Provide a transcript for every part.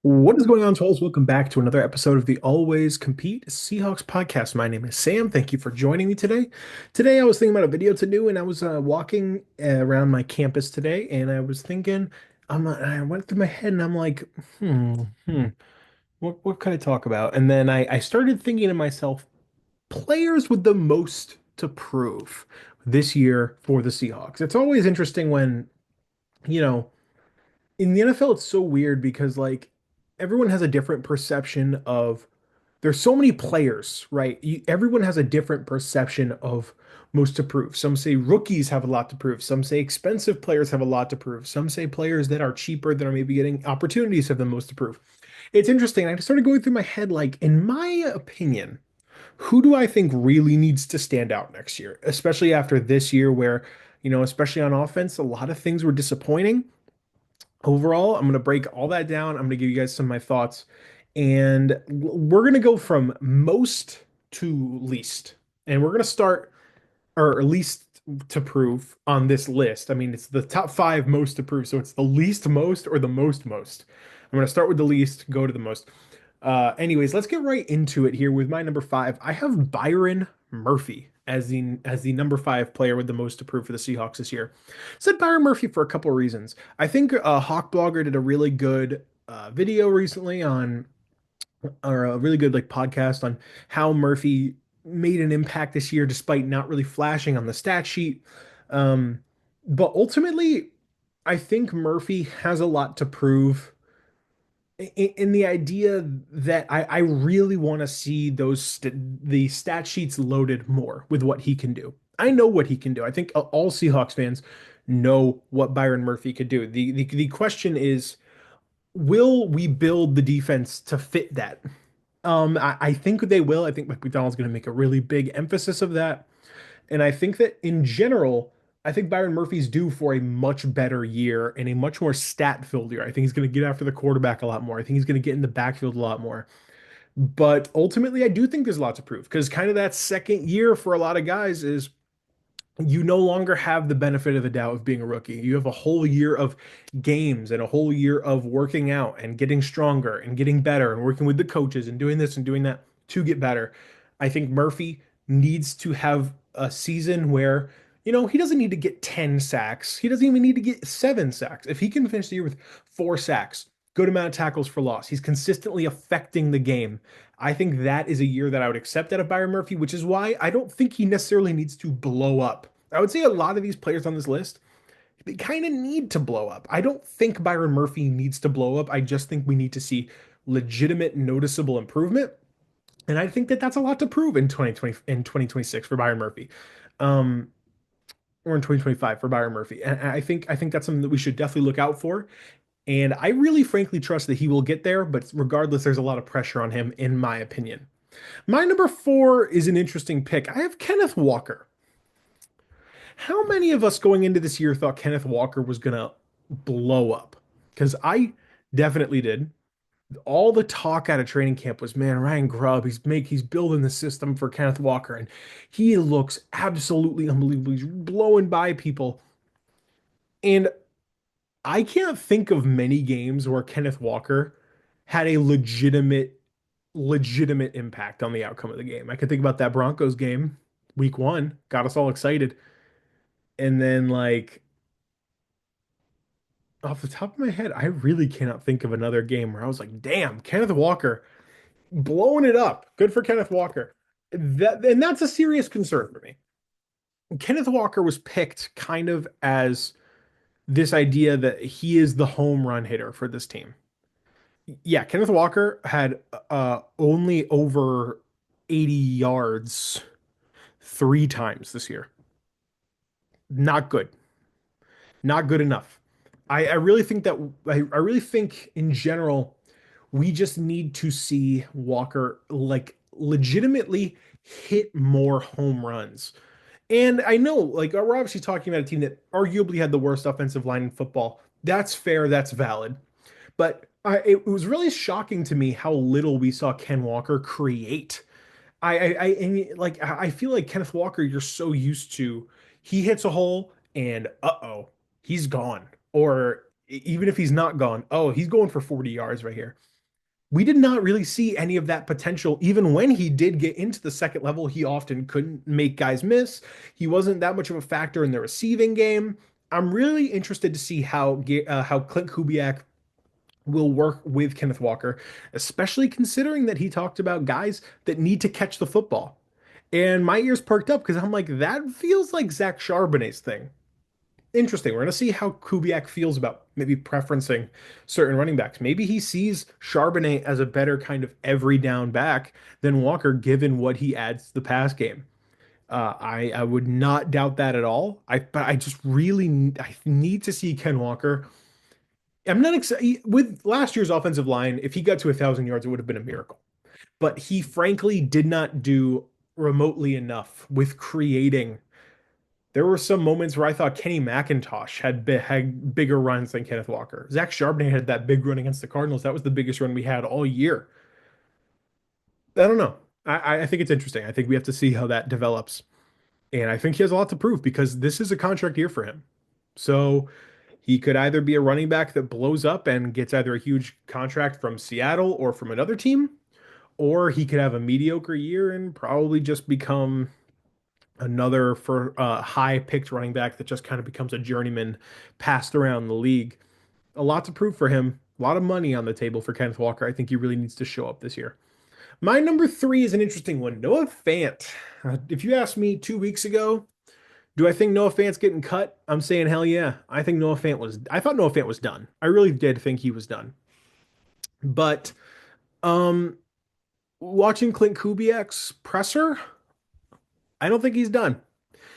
What is going on, Trolls? Welcome back to another episode of the Always Compete Seahawks podcast. My name is Sam. Thank you for joining me today. Today, I was thinking about a video to do, and I was walking around my campus today, and I was thinking, I went through my head, and I'm like, what could I talk about? And then I started thinking to myself, players with the most to prove this year for the Seahawks. It's always interesting when, you know, in the NFL, it's so weird because like everyone has a different perception of there's so many players, right? Everyone has a different perception of most to prove. Some say rookies have a lot to prove. Some say expensive players have a lot to prove. Some say players that are cheaper that are maybe getting opportunities have the most to prove. It's interesting. I started going through my head, like, in my opinion, who do I think really needs to stand out next year, especially after this year where, especially on offense, a lot of things were disappointing. Overall, I'm going to break all that down. I'm going to give you guys some of my thoughts. And we're going to go from most to least. And we're going to start, or least to prove on this list. I mean, it's the top five most to prove. So it's the least most or the most most. I'm going to start with the least, go to the most. Anyways, let's get right into it here with my number five. I have Byron Murphy as the number five player with the most to prove for the Seahawks this year. I said Byron Murphy for a couple of reasons. I think Hawk Blogger did a really good video recently on, or a really good like podcast on how Murphy made an impact this year despite not really flashing on the stat sheet. Um, but ultimately, I think Murphy has a lot to prove in the idea that I really want to see the stat sheets loaded more with what he can do. I know what he can do. I think all Seahawks fans know what Byron Murphy could do. The question is, will we build the defense to fit that? I think they will. I think Mike McDonald's going to make a really big emphasis of that. And I think that in general, I think Byron Murphy's due for a much better year and a much more stat-filled year. I think he's going to get after the quarterback a lot more. I think he's going to get in the backfield a lot more. But ultimately, I do think there's a lot to prove because kind of that second year for a lot of guys is you no longer have the benefit of the doubt of being a rookie. You have a whole year of games and a whole year of working out and getting stronger and getting better and working with the coaches and doing this and doing that to get better. I think Murphy needs to have a season where, he doesn't need to get 10 sacks. He doesn't even need to get 7 sacks. If he can finish the year with 4 sacks, good amount of tackles for loss, he's consistently affecting the game. I think that is a year that I would accept out of Byron Murphy, which is why I don't think he necessarily needs to blow up. I would say a lot of these players on this list, they kind of need to blow up. I don't think Byron Murphy needs to blow up. I just think we need to see legitimate, noticeable improvement. And I think that that's a lot to prove in 2020 in 2026 for Byron Murphy. Um, or in 2025 for Byron Murphy. And I think that's something that we should definitely look out for. And I really frankly trust that he will get there, but regardless, there's a lot of pressure on him, in my opinion. My number four is an interesting pick. I have Kenneth Walker. How many of us going into this year thought Kenneth Walker was gonna blow up? Because I definitely did. All the talk out of training camp was, man, Ryan Grubb, he's building the system for Kenneth Walker, and he looks absolutely unbelievable. He's blowing by people. And I can't think of many games where Kenneth Walker had a legitimate impact on the outcome of the game. I could think about that Broncos game, week one, got us all excited. And then, like, off the top of my head, I really cannot think of another game where I was like, damn, Kenneth Walker blowing it up. Good for Kenneth Walker. And that's a serious concern for me. Kenneth Walker was picked kind of as this idea that he is the home run hitter for this team. Yeah, Kenneth Walker had only over 80 yards 3 times this year. Not good. Not good enough. I really think that I really think in general we just need to see Walker like legitimately hit more home runs. And I know, like, we're obviously talking about a team that arguably had the worst offensive line in football. That's fair, that's valid. But it was really shocking to me how little we saw Ken Walker create. Like I feel like Kenneth Walker, you're so used to he hits a hole and he's gone. Or even if he's not gone, oh, he's going for 40 yards right here. We did not really see any of that potential. Even when he did get into the second level, he often couldn't make guys miss. He wasn't that much of a factor in the receiving game. I'm really interested to see how Clint Kubiak will work with Kenneth Walker, especially considering that he talked about guys that need to catch the football. And my ears perked up because I'm like, that feels like Zach Charbonnet's thing. Interesting. We're going to see how Kubiak feels about maybe preferencing certain running backs. Maybe he sees Charbonnet as a better kind of every down back than Walker, given what he adds to the pass game. I would not doubt that at all. But I just really I need to see Ken Walker. I'm not excited with last year's offensive line. If he got to 1,000 yards, it would have been a miracle. But he frankly did not do remotely enough with creating. There were some moments where I thought Kenny McIntosh had bigger runs than Kenneth Walker. Zach Charbonnet had that big run against the Cardinals. That was the biggest run we had all year. I don't know. I think it's interesting. I think we have to see how that develops. And I think he has a lot to prove because this is a contract year for him. So he could either be a running back that blows up and gets either a huge contract from Seattle or from another team, or he could have a mediocre year and probably just become another for high picked running back that just kind of becomes a journeyman passed around the league. A lot to prove for him. A lot of money on the table for Kenneth Walker. I think he really needs to show up this year. My number three is an interesting one. Noah Fant. If you asked me 2 weeks ago, do I think Noah Fant's getting cut? I'm saying hell yeah. I thought Noah Fant was done. I really did think he was done. But um watching Clint Kubiak's presser, I don't think he's done.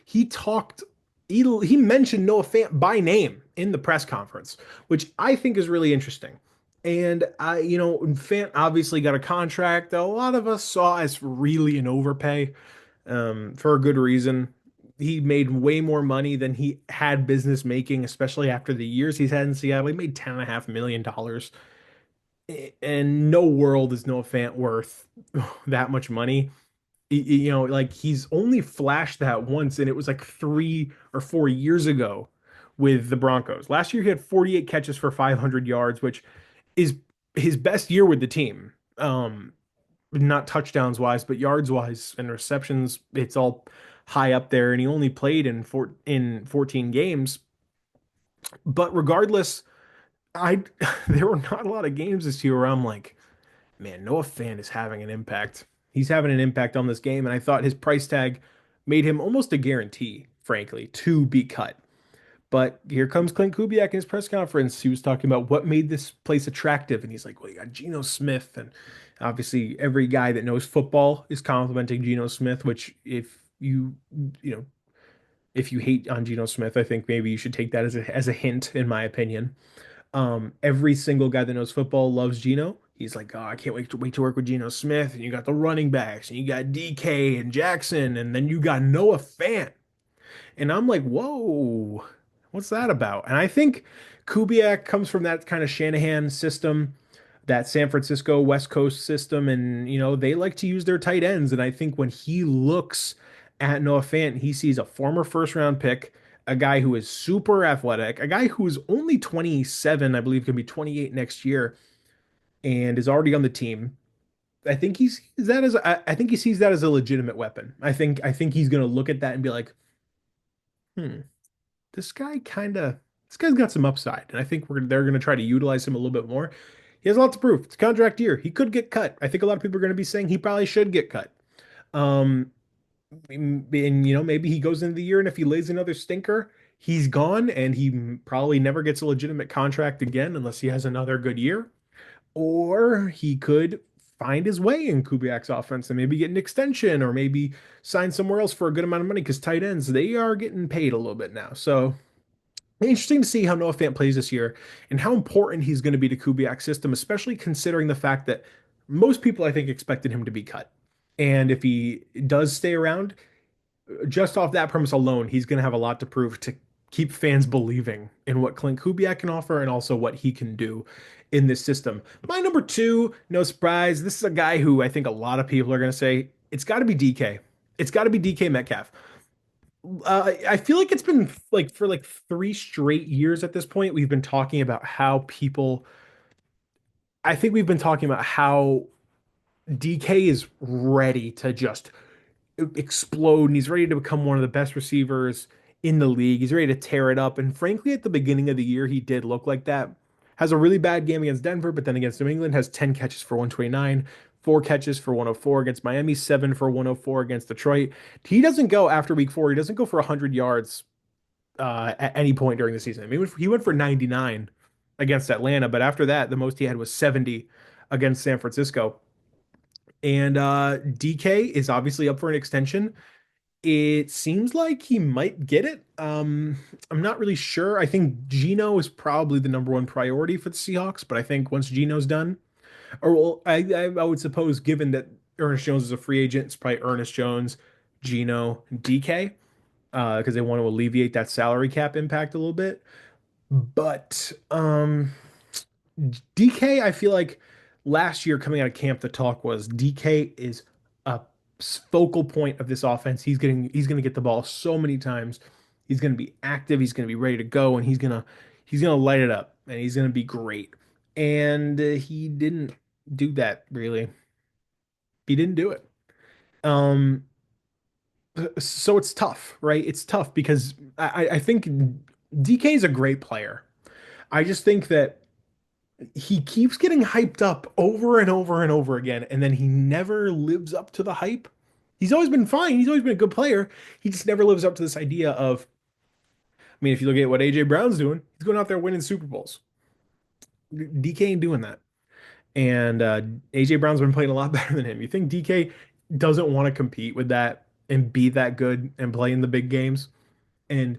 He talked he mentioned Noah Fant by name in the press conference, which I think is really interesting. And Fant obviously got a contract that a lot of us saw as really an overpay, for a good reason. He made way more money than he had business making, especially after the years he's had in Seattle. He made $10.5 million. And no world is Noah Fant worth that much money. Like he's only flashed that once, and it was like 3 or 4 years ago with the Broncos. Last year, he had 48 catches for 500 yards, which is his best year with the team. Not touchdowns wise, but yards wise and receptions, it's all high up there. And he only played in 14 games. But regardless, I there were not a lot of games this year where I'm like, man, Noah Fant is having an impact. He's having an impact on this game, and I thought his price tag made him almost a guarantee, frankly, to be cut. But here comes Clint Kubiak in his press conference. He was talking about what made this place attractive, and he's like, "Well, you got Geno Smith, and obviously every guy that knows football is complimenting Geno Smith. Which, you know, if you hate on Geno Smith, I think maybe you should take that as a hint, in my opinion. Every single guy that knows football loves Geno. He's like, oh, I can't wait to work with Geno Smith. And you got the running backs, and you got DK and Jackson, and then you got Noah Fant. And I'm like, whoa, what's that about? And I think Kubiak comes from that kind of Shanahan system, that San Francisco West Coast system, and they like to use their tight ends. And I think when he looks at Noah Fant, he sees a former first round pick, a guy who is super athletic, a guy who is only 27, I believe, can be 28 next year, and is already on the team. I think he sees that as I think he sees that as a legitimate weapon. I think he's gonna look at that and be like, hmm, this guy kind of this guy's got some upside, and I think they're gonna try to utilize him a little bit more. He has a lot to prove. It's a contract year. He could get cut. I think a lot of people are gonna be saying he probably should get cut. Um, and maybe he goes into the year, and if he lays another stinker, he's gone, and he probably never gets a legitimate contract again unless he has another good year. Or he could find his way in Kubiak's offense and maybe get an extension or maybe sign somewhere else for a good amount of money because tight ends, they are getting paid a little bit now. So interesting to see how Noah Fant plays this year and how important he's going to be to Kubiak's system, especially considering the fact that most people, I think, expected him to be cut. And if he does stay around, just off that premise alone, he's going to have a lot to prove to keep fans believing in what Clint Kubiak can offer and also what he can do in this system. My number two, no surprise, this is a guy who I think a lot of people are going to say it's got to be DK. It's got to be DK Metcalf. I feel like it's been like for like 3 straight years at this point, we've been talking about how people I think we've been talking about how DK is ready to just explode and he's ready to become one of the best receivers in the league. He's ready to tear it up. And frankly, at the beginning of the year, he did look like that. Has a really bad game against Denver, but then against New England has 10 catches for 129, 4 catches for 104 against Miami, 7 for 104 against Detroit. He doesn't go after week 4. He doesn't go for 100 yards at any point during the season. I mean, he went for 99 against Atlanta, but after that, the most he had was 70 against San Francisco. And DK is obviously up for an extension. It seems like he might get it. I'm not really sure. I think Geno is probably the number one priority for the Seahawks, but I think once Geno's done, or well, I would suppose given that Ernest Jones is a free agent, it's probably Ernest Jones, Geno, DK, because they want to alleviate that salary cap impact a little bit. But DK, I feel like last year coming out of camp, the talk was DK is a focal point of this offense. He's gonna get the ball so many times. He's gonna be active. He's gonna be ready to go, and he's gonna light it up, and he's gonna be great. And he didn't do that really. He didn't do it. Um, so it's tough, right? It's tough because I think DK is a great player. I just think that he keeps getting hyped up over and over and over again, and then he never lives up to the hype. He's always been fine. He's always been a good player. He just never lives up to this idea of, I mean, if you look at what AJ Brown's doing, he's going out there winning Super Bowls. DK ain't doing that. And AJ Brown's been playing a lot better than him. You think DK doesn't want to compete with that and be that good and play in the big games? And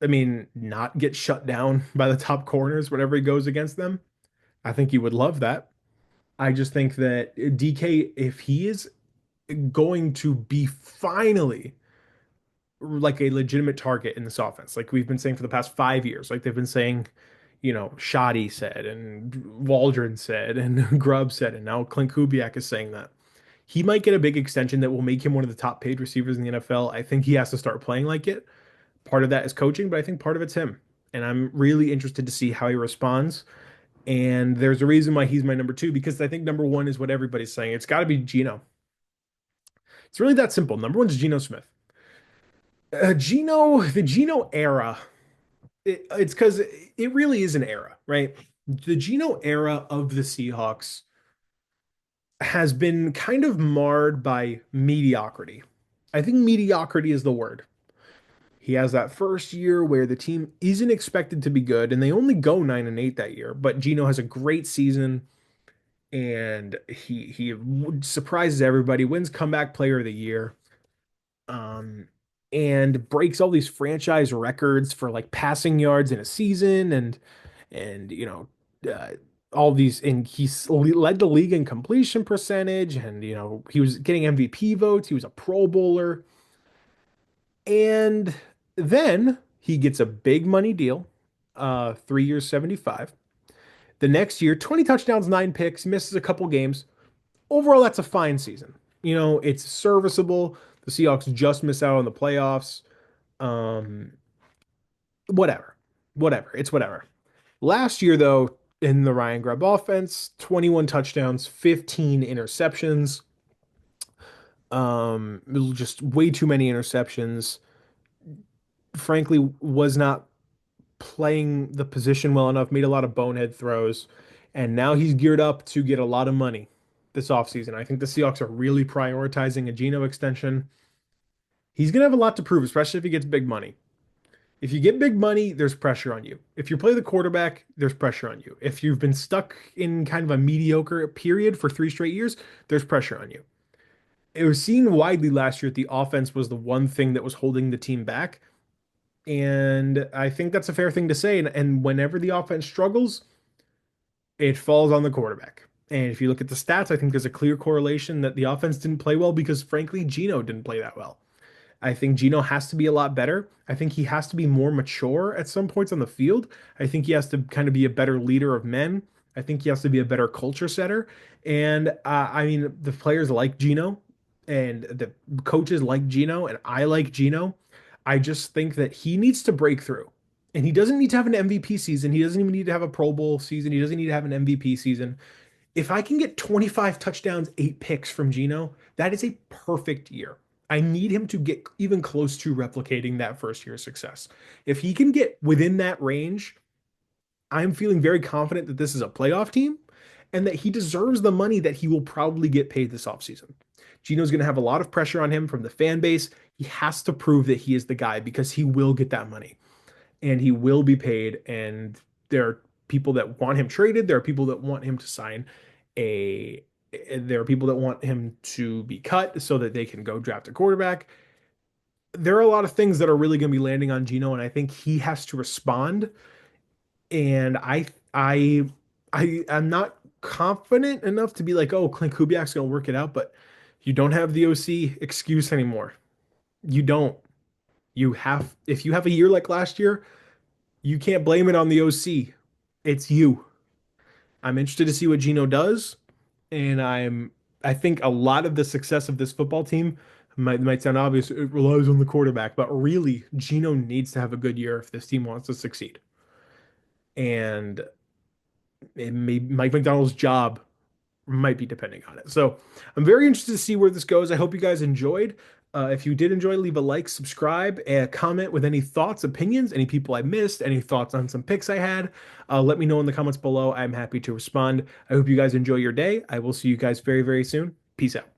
I mean, not get shut down by the top corners whenever he goes against them? I think he would love that. I just think that DK, if he is going to be finally like a legitimate target in this offense, like we've been saying for the past 5 years, like they've been saying, Shoddy said, and Waldron said, and Grubb said, and now Clint Kubiak is saying that he might get a big extension that will make him one of the top paid receivers in the NFL. I think he has to start playing like it. Part of that is coaching, but I think part of it's him. And I'm really interested to see how he responds. And there's a reason why he's my number two, because I think number one is what everybody's saying. It's got to be Geno. It's really that simple. Number one is Geno Smith. The Geno era, it's because it really is an era, right? The Geno era of the Seahawks has been kind of marred by mediocrity. I think mediocrity is the word. He has that first year where the team isn't expected to be good, and they only go 9-8 that year. But Geno has a great season, and he surprises everybody, wins comeback player of the year, um, and breaks all these franchise records for like passing yards in a season, and uh, all these, and he's led the league in completion percentage, and he was getting MVP votes. He was a Pro Bowler, and then he gets a big money deal, 3 years, 75. The next year, 20 touchdowns, 9 picks, misses a couple games. Overall, that's a fine season. It's serviceable. The Seahawks just miss out on the playoffs. Um, whatever. Whatever. It's whatever. Last year, though, in the Ryan Grubb offense, 21 touchdowns, 15 interceptions. Just way too many interceptions. Frankly, was not playing the position well enough, made a lot of bonehead throws, and now he's geared up to get a lot of money this offseason. I think the Seahawks are really prioritizing a Geno extension. He's going to have a lot to prove, especially if he gets big money. If you get big money, there's pressure on you. If you play the quarterback, there's pressure on you. If you've been stuck in kind of a mediocre period for 3 straight years, there's pressure on you. It was seen widely last year that the offense was the one thing that was holding the team back. And I think that's a fair thing to say. And whenever the offense struggles, it falls on the quarterback. And if you look at the stats, I think there's a clear correlation that the offense didn't play well because, frankly, Geno didn't play that well. I think Geno has to be a lot better. I think he has to be more mature at some points on the field. I think he has to kind of be a better leader of men. I think he has to be a better culture setter. And I mean, the players like Geno and the coaches like Geno, and I like Geno. I just think that he needs to break through. And he doesn't need to have an MVP season. He doesn't even need to have a Pro Bowl season. He doesn't need to have an MVP season. If I can get 25 touchdowns, 8 picks from Geno, that is a perfect year. I need him to get even close to replicating that first year success. If he can get within that range, I'm feeling very confident that this is a playoff team and that he deserves the money that he will probably get paid this offseason. Geno's going to have a lot of pressure on him from the fan base. He has to prove that he is the guy because he will get that money and he will be paid. And there are people that want him traded. There are people that want him to sign a. There are people that want him to be cut so that they can go draft a quarterback. There are a lot of things that are really going to be landing on Geno, and I think he has to respond. And I'm not confident enough to be like, oh, Clint Kubiak's going to work it out, but you don't have the OC excuse anymore. You don't. You have, if you have a year like last year, you can't blame it on the OC. It's you. I'm interested to see what Gino does, and I think a lot of the success of this football team might sound obvious. It relies on the quarterback, but really, Gino needs to have a good year if this team wants to succeed. And Mike McDonald's job might be depending on it. So I'm very interested to see where this goes. I hope you guys enjoyed. If you did enjoy, leave a like, subscribe, and comment with any thoughts, opinions, any people I missed, any thoughts on some picks I had. Let me know in the comments below. I'm happy to respond. I hope you guys enjoy your day. I will see you guys very, very soon. Peace out.